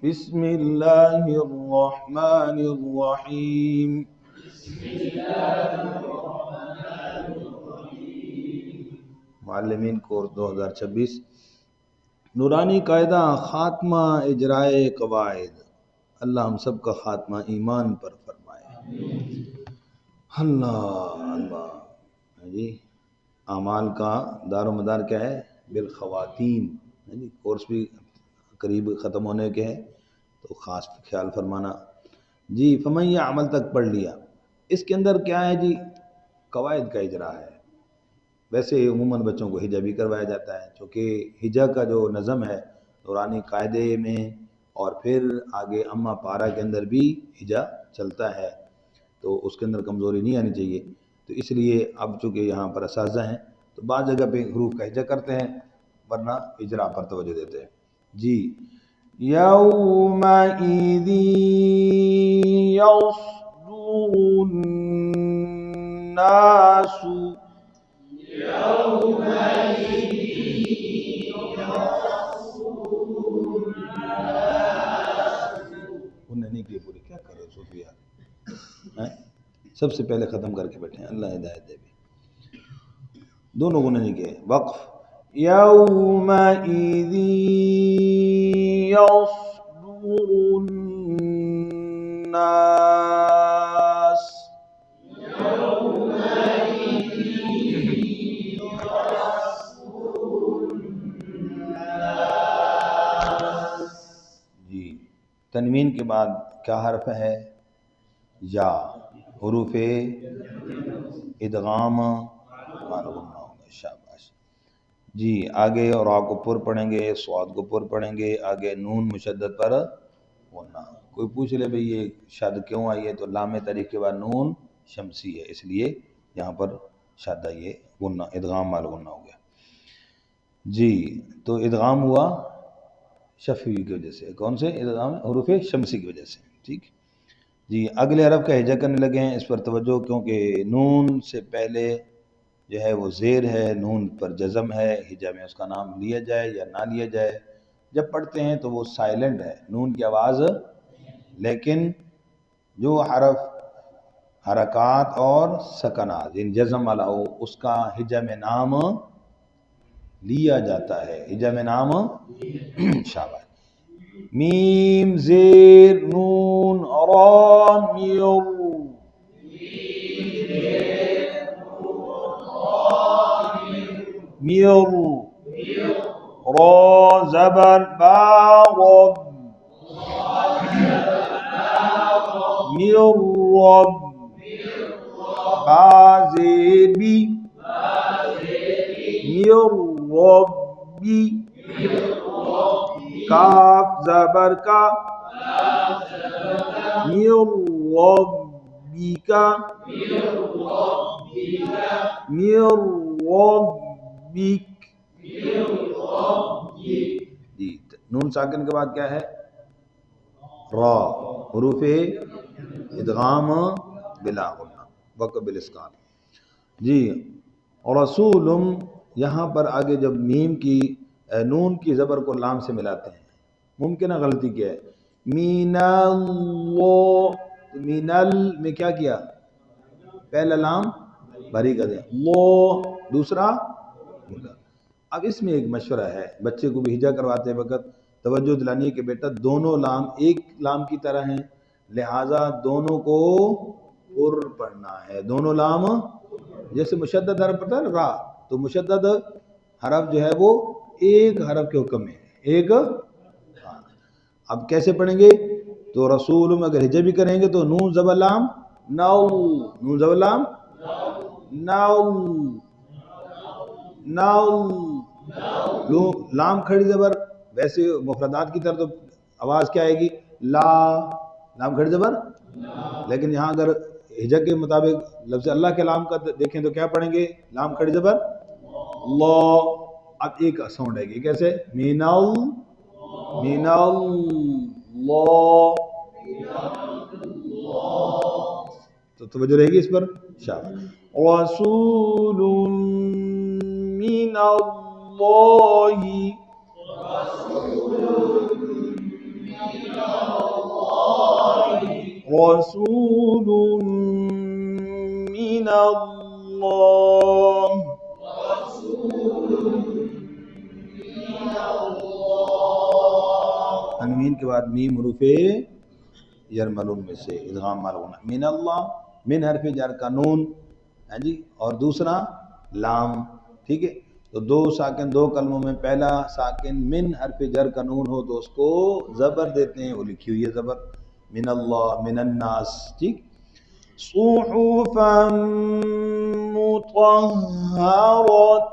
بسم اللہ الرحمن الرحیم. معلمین کورس 2026 نورانی قاعدہ خاتمہ اجرائے قواعد. اللہ ہم سب کا خاتمہ ایمان پر فرمائے. اللہ اللہ. جی اعمال کا دار و مدار کیا ہے؟ بالخواتین. جی کورس بھی قریب ختم ہونے کے ہیں تو خاص خیال فرمانا. جی فمن یہ عمل تک پڑھ لیا. اس کے اندر کیا ہے جی؟ قواعد کا اجرا ہے. ویسے عموماً بچوں کو ہجا بھی کروایا جاتا ہے چونکہ ہجا کا جو نظم ہے نورانی قاعدے میں اور پھر آگے اما پارا کے اندر بھی ہجا چلتا ہے تو اس کے اندر کمزوری نہیں آنی چاہیے. تو اس لیے اب چونکہ یہاں پر اساتذہ ہیں تو بعض جگہ پہ حروف کا ہجا کرتے ہیں ورنہ اجرا پر توجہ دیتے ہیں. جی یومئذ یصدر الناس. انہیں نہیں کیے پورے. کیا کرے صوفیہ سب سے پہلے ختم کر کے بیٹھے ہیں. اللہ ہدایت دے بھی. دونوں کو نہیں کیے. وقف. یومئذ یصدر الناس. جی تنوین کے بعد کیا حرف ہے؟ یا. حروف ادغام معلوم ہوگا. شاباش. جی آگے را کو پر پڑھیں گے، صاد کو پر پڑھیں گے، آگے نون مشدد پر غنہ. کوئی پوچھ لے بھئی یہ شاد کیوں آئی ہے تو لام تاریخ کے بعد نون شمسی ہے اس لیے یہاں پر شاد آئی ہے. غنہ ادغام مال غنہ ہو گیا. جی تو ادغام ہوا شفوی کی وجہ سے. کون سے ادغام؟ حروف شمسی کی وجہ سے. ٹھیک. جی اگلے حرف کا ہجا کرنے لگے ہیں. اس پر توجہ کیونکہ نون سے پہلے جو ہے وہ زیر ہے، نون پر جزم ہے. ہجا میں اس کا نام لیا جائے یا نہ لیا جائے جب پڑھتے ہیں تو وہ سائلنٹ ہے، نون کی آواز. لیکن جو حرف حرکات اور سکنات ان جزم والا ہو اس کا ہجا میں نام لیا جاتا ہے. ہجا میں نام شاباش. میم زیر نون را میر. میر. را زبر با رب. میر رب. با زیر بی. میر ربی. کاف زبر کا. میر ربی کا. میر ربک. جی نون ساکن کے بعد کیا ہے؟ را. حروف ادغام بلا غنہ وقف بالاسکان. جی اور رسول یہاں پر آگے جب میم کی نون کی زبر کو لام سے ملاتے ہیں ممکنہ غلطی کیا ہے؟ مین اللہ. مین ال میں کیا کیا؟ پہلا لام بھاری کر دیا. لو دوسرا. اب اس میں ایک مشورہ ہے بچے کو بھی ہجا کرواتے وقت توجہ دلانی ہے کہ بیٹا دونوں لام ایک لام کی طرح ہیں لہٰذا دونوں کو پر پڑھنا ہے. دونوں لام جیسے مشدد حرف پڑھتا ہے نا را تو مشدد حرف جو ہے وہ ایک حرف کے حکم میں ایک. اب کیسے پڑھیں گے؟ تو رسول اگر ہجا بھی کریں گے تو نون زبر لام نو. نون زبر لام نو. نو. لام کھڑی زبر. ویسے مفردات کی طرح تو آواز کیا آئے گی؟ لا. لام کھڑی زبر. لیکن یہاں اگر ہجا کے مطابق لفظ اللہ کے لام کا دیکھیں تو کیا پڑھیں گے؟ لام کھڑی زبر اللہ. اب ایک ساؤنڈ آئے گی کیسے؟ میناؤ میناؤ اللہ. تو توجہ رہے گی اس پر. شاباش. رسول من اللہ. رسول من اللہ، تنوین کے بعد میم حروف یرملون میں سے ادغام مالغنا، من اللہ، من حرف جر کا نون ہے جی، اور دوسرا لام، ٹھیک ہے. تو دو ساکن دو کلموں میں پہلا ساکن من حرف جر کا نون ہو تو اس کو زبر دیتے ہیں، وہ لکھی ہوئی ہے زبر، من اللہ، من الناس، ٹھیک. صحفا مطہرۃ،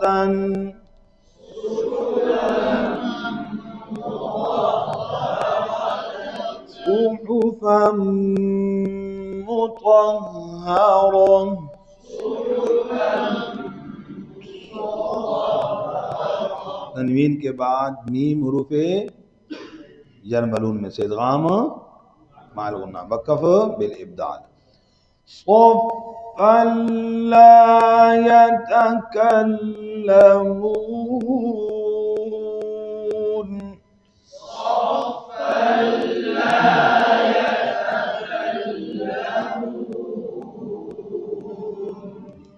صحفا مطہرۃ، تنوین کے بعد میم حروف یرملون میں سے ادغام مال غنہ وقف بالابدال. صفا لا يتكلمون،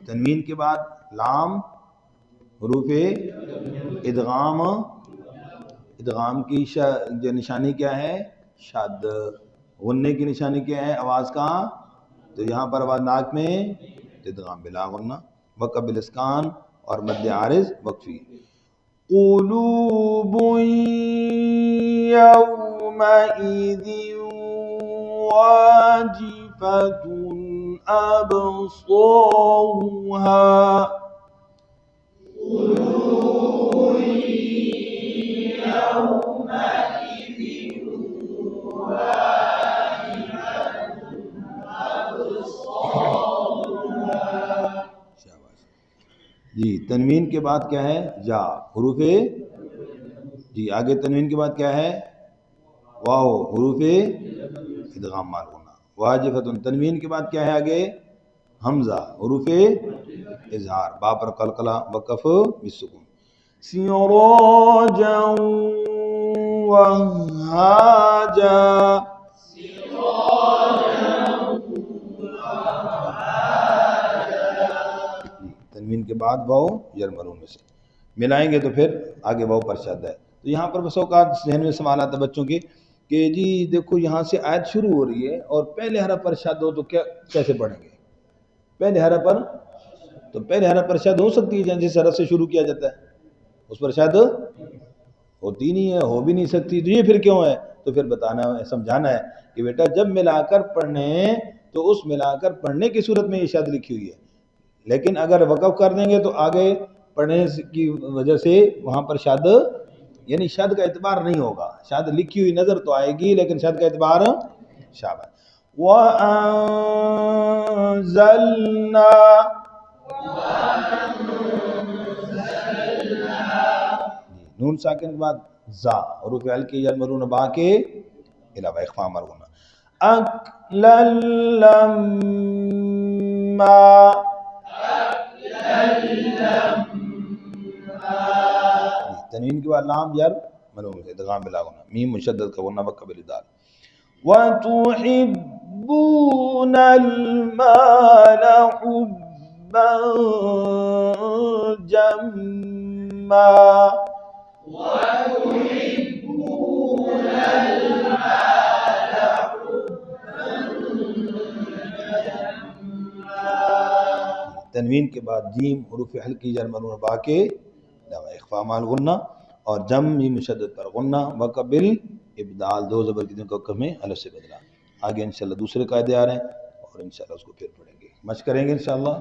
تنوین کے بعد لام حروف ادغام، ادغام کی جو نشانی کیا ہے؟ شد. غننے کی نشانی کیا ہے؟ آواز کا، تو یہاں پر آواز ناک میں ادغام بلا غنہ وقف بالاسکان اور مد عارض وقفی. قلوب یومئذ واجفة أبصارها، جی. تنوین کے بعد کیا ہے؟ یا حروف، جی آگے تنوین کے بعد کیا ہے؟ واو حروف ادغام مال غنہ. واجفۃ، تنوین کے بعد کیا ہے آگے؟ حمزہ حروف اظہار، با پر قلقلہ وقف بالسکون. سراجا وہاجا، تنوین کے بعد واو یرملون میں سے ملائیں گے تو پھر آگے واو پر شد ہے. تو یہاں پر بس اوقات ذہن میں سوال آتا ہے بچوں کے کہ جی دیکھو یہاں سے آیت شروع ہو رہی ہے اور پہلے حرف پر شد ہو تو کیسے پڑھیں گے؟ پہلے حرف پر، تو پہلے حرف پر شد ہو سکتی ہے جس حرف سے شروع کیا جاتا ہے اس پر شد ہوتی نہیں ہے، ہو بھی نہیں سکتی. تو یہ پھر کیوں ہے؟ تو پھر بتانا ہے، سمجھانا ہے کہ بیٹا جب ملا کر پڑھیں تو اس ملا کر پڑھنے کی صورت میں یہ شد لکھی ہوئی ہے، لیکن اگر وقف کر دیں گے تو آگے پڑھنے کی وجہ سے وہاں پر شد، یعنی شد کا اعتبار نہیں ہوگا. شد لکھی ہوئی نظر تو آئے گی لیکن شد کا اعتبار شابہ. وَأَنزَلْنَا، نون ساکن کے بعد زا حروف ہلکی یرملون با کے علاوہ اخفا مرغنا. اکلا لما، تنوین کے بعد لام یر ملون سے ادغام بلا غنہ، میم مشدد کا غنہ وقف بالدال. وَتُحِبُّونَ الْمَالَ حُبًّا جَمًّا، تنوین کے بعد جیم حروف ہلکی یرملون با کے اخفا مال غنہ اور جم میم مشدد پر غنہ وقف بالابدال، دو زبر کی وقف میں الف سے بدلا. آگے انشاءاللہ دوسرے قاعدے آ رہے ہیں اور انشاءاللہ اس کو پھر پڑھیں گے، مشق کریں گے انشاءاللہ.